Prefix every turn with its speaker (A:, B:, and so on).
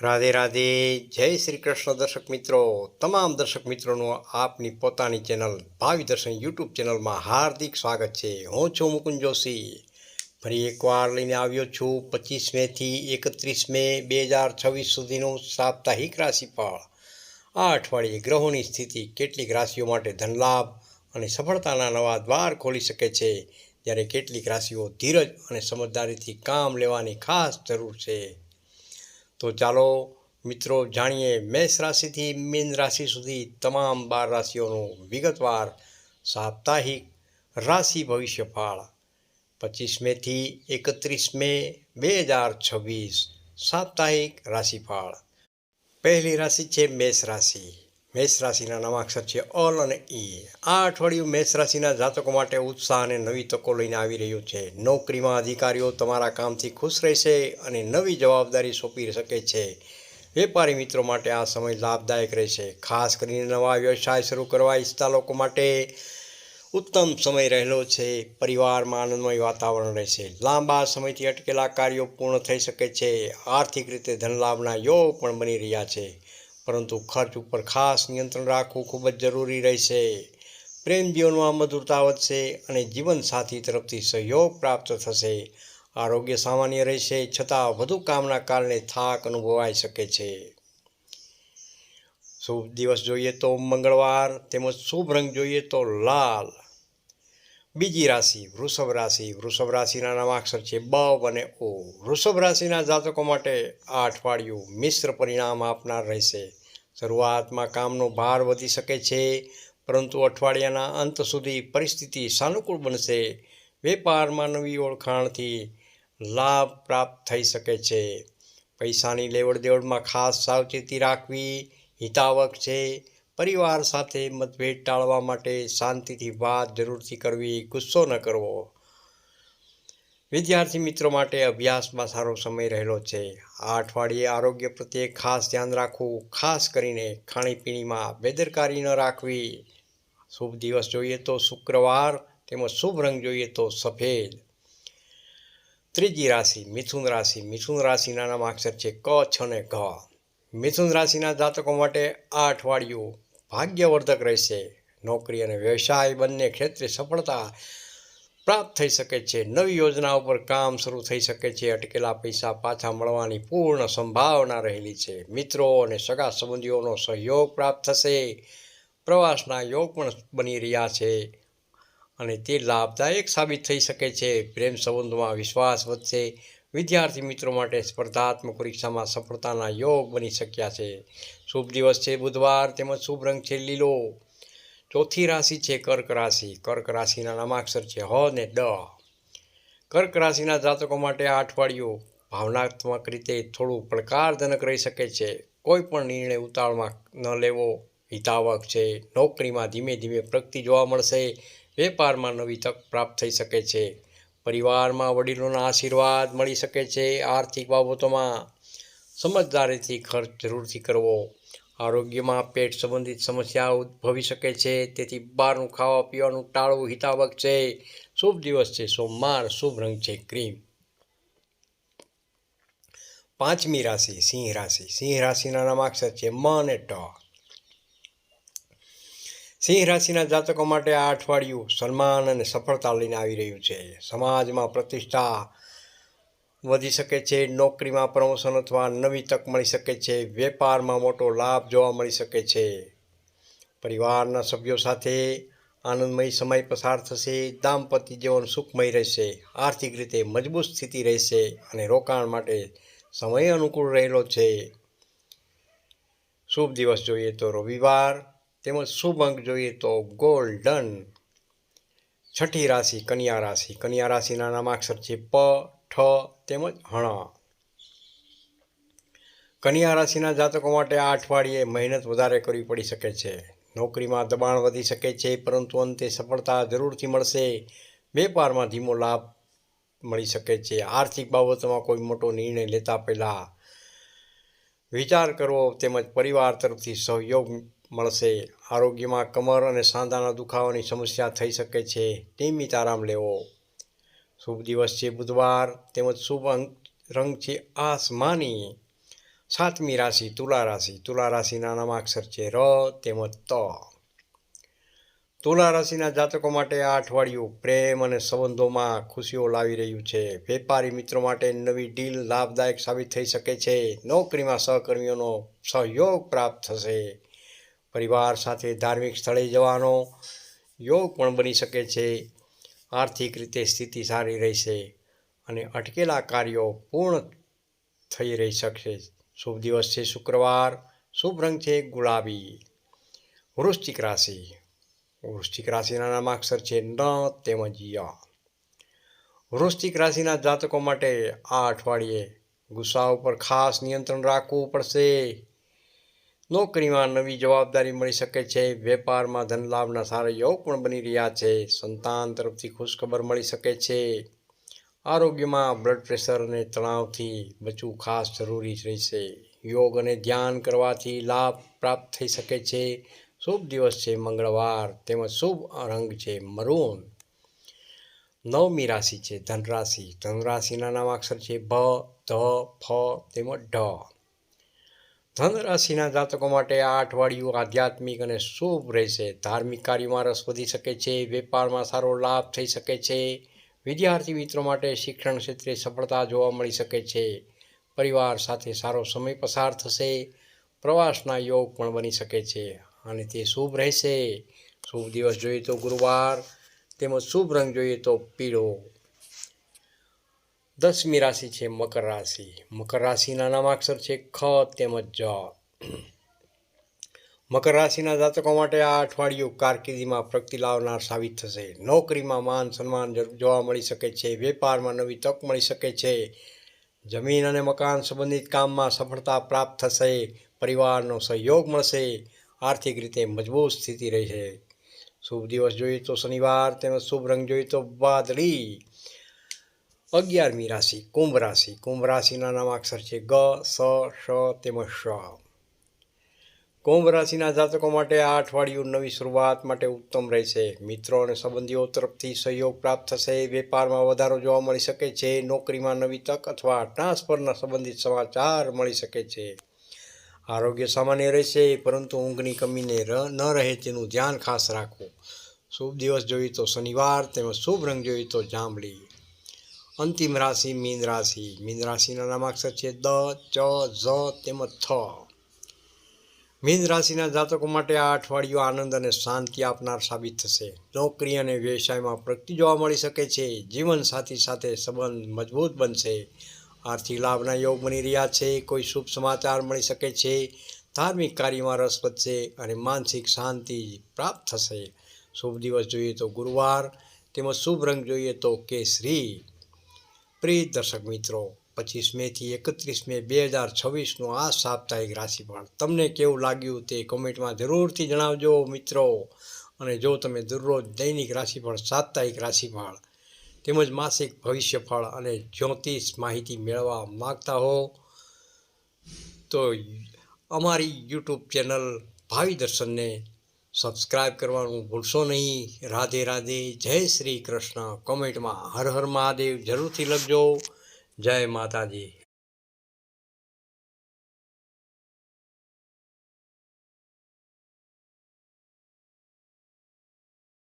A: રાધે રાધે, જય શ્રી કૃષ્ણ દર્શક મિત્રો. તમામ દર્શક મિત્રોનું આપની પોતાની ચેનલ ભાવિ દર્શન યુટ્યુબ ચેનલમાં હાર્દિક સ્વાગત છે. હું છું મુકુંદ જોશી. ફરી એકવાર લઈને આવ્યો છું 25 મેથી 31 મે 2026 સુધીનું સાપ્તાહિક રાશિફળ. આ અઠવાડિયે ગ્રહોની સ્થિતિ કેટલીક રાશિઓ માટે ધનલાભ અને સફળતાના નવા દ્વાર ખોલી શકે છે, જ્યારે કેટલીક રાશિઓ ધીરજ અને સમજદારીથી કામ લેવાની ખાસ જરૂર છે. તો ચાલો મિત્રો જાણીએ મેષ રાશિથી મીન રાશિ સુધી તમામ 12 રાશિઓનું વિગતવાર સાપ્તાહિક રાશિ ભવિષ્યફળ 25 મેથી 31 મે 2026 સાપ્તાહિક રાશિફળ. પહેલી રાશિ છે મેષ રાશિ. મેષ રાશિના નામાક્ષર છે અલ અને ઈ. આ અઠવાડિયું મેષ રાશિના જાતકો માટે ઉત્સાહ અને નવી તકો લઈને આવી રહ્યું છે. નોકરીમાં અધિકારીઓ તમારા કામથી ખુશ રહેશે અને નવી જવાબદારી સોંપી શકે છે. વેપારી મિત્રો માટે આ સમય લાભદાયક રહેશે. ખાસ કરીને નવા વ્યવસાય શરૂ કરવા ઈચ્છતા લોકો માટે ઉત્તમ સમય રહેલો છે. પરિવારમાં આનંદમય વાતાવરણ રહેશે. લાંબા સમયથી અટકેલા કાર્યો પૂર્ણ થઈ શકે છે. આર્થિક રીતે ધનલાભના યોગ પણ બની રહ્યા છે, પરંતુ ખર્ચ ઉપર ખાસ નિયંત્રણ રાખવું ખૂબ જ જરૂરી રહેશે. પ્રેમ જીવનમાં મધુરતા વધશે અને જીવનસાથી તરફથી સહયોગ પ્રાપ્ત થશે. આરોગ્ય સામાન્ય રહેશે, છતાં વધુ કામના કારણે થાક અનુભવાઈ શકે છે. શુભ દિવસ જોઈએ તો મંગળવાર, તેમજ શુભ રંગ જોઈએ તો લાલ. બીજી રાશિ વૃષભ રાશિ. વૃષભ રાશિના નામાક્ષર છે બ અને ઓ. વૃષભ રાશિના જાતકો માટે આ અઠવાડિયું મિશ્ર પરિણામ આપનાર રહેશે. શરૂઆતમાં કામનો ભાર વધી શકે છે, પરંતુ અઠવાડિયાના અંત સુધી પરિસ્થિતિ સાનુકૂળ બનશે. વેપારમાં નવી ઓળખાણથી લાભ પ્રાપ્ત થઈ શકે છે. પૈસાની લેવડ દેવડમાં ખાસ સાવચેતી રાખવી હિતાવહ છે. પરિવાર સાથે મતભેદ ટાળવા માટે શાંતિથી વાત જરૂરથી કરવી, ગુસ્સો ન કરવો. વિદ્યાર્થી મિત્રો માટે અભ્યાસમાં સારો સમય રહેલો છે. આ અઠવાડિયે આરોગ્ય પ્રત્યે ખાસ ધ્યાન રાખવું, ખાસ કરીને ખાણીપીણીમાં બેદરકારી ન રાખવી. શુભ દિવસ જોઈએ તો શુક્રવાર, તેમજ શુભ રંગ જોઈએ તો સફેદ. ત્રીજી રાશિ મિથુન રાશિ. મિથુન રાશિના નામાક્ષર છે ક, છ અને ઘ. મિથુન રાશિના જાતકો માટે આ અઠવાડિયું ભાગ્યવર્ધક રહેશે. નોકરી અને વ્યવસાય બંને ક્ષેત્રે સફળતા પ્રાપ્ત થઈ શકે છે. નવી યોજનાઓ પર કામ શરૂ થઈ શકે છે. અટકેલા પૈસા પાછા મળવાની પૂર્ણ સંભાવના રહેલી છે. મિત્રો અને સગા સંબંધીઓનો સહયોગ પ્રાપ્ત થશે. પ્રવાસના યોગ પણ બની રહ્યા છે અને તે લાભદાયક સાબિત થઈ શકે છે. પ્રેમ સંબંધોમાં વિશ્વાસ વધશે. વિદ્યાર્થી મિત્રો માટે સ્પર્ધાત્મક પરીક્ષામાં સફળતાના યોગ બની શક્યા છે. શુભ દિવસ છે બુધવાર, તેમજ શુભ રંગ છે લીલો. ચોથી રાશિ છે કર્ક રાશિ. કર્ક રાશિના નામાક્ષર છે હ ને ડ. કર્ક રાશિના જાતકો માટે આ અઠવાડિયું ભાવનાત્મક રીતે થોડું પડકારજનક રહી શકે છે. કોઈ પણ નિર્ણય ઉતાવળમાં ન લેવો હિતાવહ છે. નોકરીમાં ધીમે ધીમે પ્રગતિ જોવા મળશે. વેપારમાં નવી તક પ્રાપ્ત થઈ શકે છે. પરિવારમાં વડીલોના આશીર્વાદ મળી શકે છે. આર્થિક બાબતોમાં સમજદારીથી ખર્ચ જરૂરથી કરવો. આરોગ્યમાં પેટ સંબંધિત સમસ્યા ઉદ્ભવી શકે છે, તેથી બહારનું ખાવા પીવાનું ટાળવું હિતાવહ છે. શુભ દિવસ છે સોમવાર, શુભ રંગ છે ક્રીમ. પાંચમી રાશિ સિંહ રાશિ. સિંહ રાશિના નામાક્ષર છે મ અને ટ. સિંહ રાશિના જાતકો માટે આ અઠવાડિયું સન્માન અને સફળતા લઈને આવી રહ્યું છે. સમાજમાં પ્રતિષ્ઠા વધી શકે છે. નોકરીમાં પ્રમોશન અથવા નવી તક મળી શકે છે. વેપારમાં મોટો લાભ જોવા મળી શકે છે. પરિવારના સભ્યો સાથે આનંદમય સમય પસાર થશે. દાંપત્ય જીવન સુખમય રહેશે. આર્થિક રીતે મજબૂત સ્થિતિ રહેશે અને રોકાણ માટે સમય અનુકૂળ રહેલો છે. શુભ દિવસ જોઈએ તો રવિવાર, તેમજ શુભ અંક જોઈએ તો ગોલ્ડન. છઠ્ઠી રાશિ કન્યા રાશિ. કન્યા રાશિના નામાક્ષર છે પ, ઠ તેમજ હણ. કન્યા રાશિના જાતકો માટે આ અઠવાડિયે મહેનત વધારે કરવી પડી શકે છે. નોકરીમાં દબાણ વધી શકે છે, પરંતુ અંતે સફળતા જરૂરથી મળશે. વેપારમાં ધીમો લાભ મળી શકે છે. આર્થિક બાબતોમાં કોઈ મોટો નિર્ણય લેતા પહેલા વિચાર કરવો, તેમજ પરિવાર તરફથી સહયોગ મળશે. આરોગ્યમાં કમર અને સાંધાના દુખાવાની સમસ્યા થઈ શકે છે. નિયમિત આરામ લેવો. શુભ દિવસ છે બુધવાર, તેમજ શુભ અંક રંગ છે આસમાની. સાતમી રાશિ તુલા રાશિ. તુલા રાશિના નામાક્ષર છે ર તેમજ ત. તુલા રાશિના જાતકો માટે આ અઠવાડિયું પ્રેમ અને સંબંધોમાં ખુશીઓ લાવી રહ્યું છે. વેપારી મિત્રો માટે નવી ડીલ લાભદાયક સાબિત થઈ શકે છે. નોકરીમાં સહકર્મીઓનો સહયોગ પ્રાપ્ત થશે. પરિવાર સાથે ધાર્મિક સ્થળે જવાનો યોગ પણ બની શકે છે. આર્થિક રીતે સ્થિતિ સારી રહેશે અને અટકેલા કાર્યો પૂર્ણ થઈ રહી શકશે. શુભ દિવસ છે શુક્રવાર. શુભ રંગ છે ગુલાબી. વૃશ્ચિક રાશિ. વૃશ્ચિક રાશિના નામાક્ષર છે ન તેમજ ય. વૃશ્ચિક રાશિના જાતકો માટે આ અઠવાડિયે ગુસ્સા ઉપર ખાસ નિયંત્રણ રાખવું પડશે. નોકરીમાં નવી જવાબદારી મળી શકે છે. વેપારમાં ધન લાભના સારા યોગ પણ બની રહ્યા છે. સંતાન તરફથી ખુશખબર મળી શકે છે. આરોગ્યમાં બ્લડ પ્રેશર અને તણાવથી બચવું ખાસ જરૂરી રહેશે. યોગ અને ધ્યાન કરવાથી લાભ પ્રાપ્ત થઈ શકે છે. શુભ દિવસ છે મંગળવાર તેમજ શુભ રંગ છે મરૂન. નવમી રાશિ છે ધનરાશિ. ધનરાશિના નામાક્ષર છે ભ, ધ, ફ તેમજ ઢ. ધનરાશિના જાતકો માટે આ અઠવાડિયું આધ્યાત્મિક અને શુભ રહેશે. ધાર્મિક કાર્યોમાં રસ વધી શકે છે. વેપારમાં સારો લાભ થઈ શકે છે. વિદ્યાર્થી મિત્રો માટે શિક્ષણ ક્ષેત્રે સફળતા જોવા મળી શકે છે. પરિવાર સાથે સારો સમય પસાર થશે. પ્રવાસના યોગ પણ બની શકે છે અને તે શુભ રહેશે. શુભ દિવસ જોઈએ તો ગુરુવાર તેમજ શુભ રંગ જોઈએ તો પીળો. દસમી રાશિ છે મકર રાશિ. મકર રાશિના નામાક્ષર છે ખ તેમજ જ. મકર રાશિના જાતકો માટે આ અઠવાડિયું કારકિર્દીમાં પ્રગતિ લાવનાર સાબિત થશે. નોકરીમાં માન સન્માન જોવા મળી શકે છે. વેપારમાં નવી તક મળી શકે છે. જમીન અને મકાન સંબંધિત કામમાં સફળતા પ્રાપ્ત થશે. પરિવારનો સહયોગ મળશે. આર્થિક રીતે મજબૂત સ્થિતિ રહેશે. શુભ દિવસ જોઈએ તો શનિવાર તેમજ શુભ રંગ જોઈએ તો વાદળી. 11મી રાશિ કુંભ રાશિ. કુંભ રાશિના નામાક્ષર છે ગ, સ, શ તેમજ શ. કુંભ રાશિના જાતકો માટે આ અઠવાડિયું નવી શરૂઆત માટે ઉત્તમ રહેશે. મિત્રો અને સંબંધીઓ તરફથી સહયોગ પ્રાપ્ત થશે. વેપારમાં વધારો જોવા મળી શકે છે. નોકરીમાં નવી તક અથવા ટ્રાન્સફરના સંબંધિત સમાચાર મળી શકે છે. આરોગ્ય સામાન્ય રહેશે પરંતુ ઊંઘની કમીને ન રહે તેનું ધ્યાન ખાસ રાખવું. શુભ દિવસ જોઈએ તો શનિવાર તેમજ શુભ રંગ જોઈએ તો જાંબલી. અંતિમ રાશિ મીન રાશિ. મીન રાશિના નામાક્ષર છે દ, ચ, ઝ તેમજ થ. મીન રાશિના જાતકો માટે આ અઠવાડિયું આનંદ અને શાંતિ આપનાર સાબિત થશે. નોકરી અને વ્યવસાયમાં પ્રગતિ જોવા મળી શકે છે. જીવનસાથી સાથે સંબંધ મજબૂત બનશે. આર્થિક લાભના યોગ બની રહ્યા છે. કોઈ શુભ સમાચાર મળી શકે છે. ધાર્મિક કાર્યમાં રસ વધશે અને માનસિક શાંતિ પ્રાપ્ત થશે. શુભ દિવસ જોઈએ તો ગુરુવાર તેમજ શુભ રંગ જોઈએ તો કેસરી. પ્રિય દર્શક મિત્રો, 25 મેથી 31 મે 2026નું આ સાપ્તાહિક રાશિફળ તમને કેવું લાગ્યું તે કોમેન્ટમાં જરૂરથી જણાવજો મિત્રો. અને જો તમે દરરોજ દૈનિક રાશિફળ, સાપ્તાહિક રાશિફળ તેમજ માસિક ભવિષ્યફળ અને જ્યોતિષ માહિતી મેળવવા માગતા હો તો અમારી યુટ્યુબ ચેનલ ભાવિ દર્શનને સબસ્ક્રાઈબ કરવાનું ભૂલશો નહીં. રાધે રાધે. જય શ્રી કૃષ્ણ. કોમેન્ટમાં હર હર મહાદેવ જરૂરથી લખજો. જય માતાજી.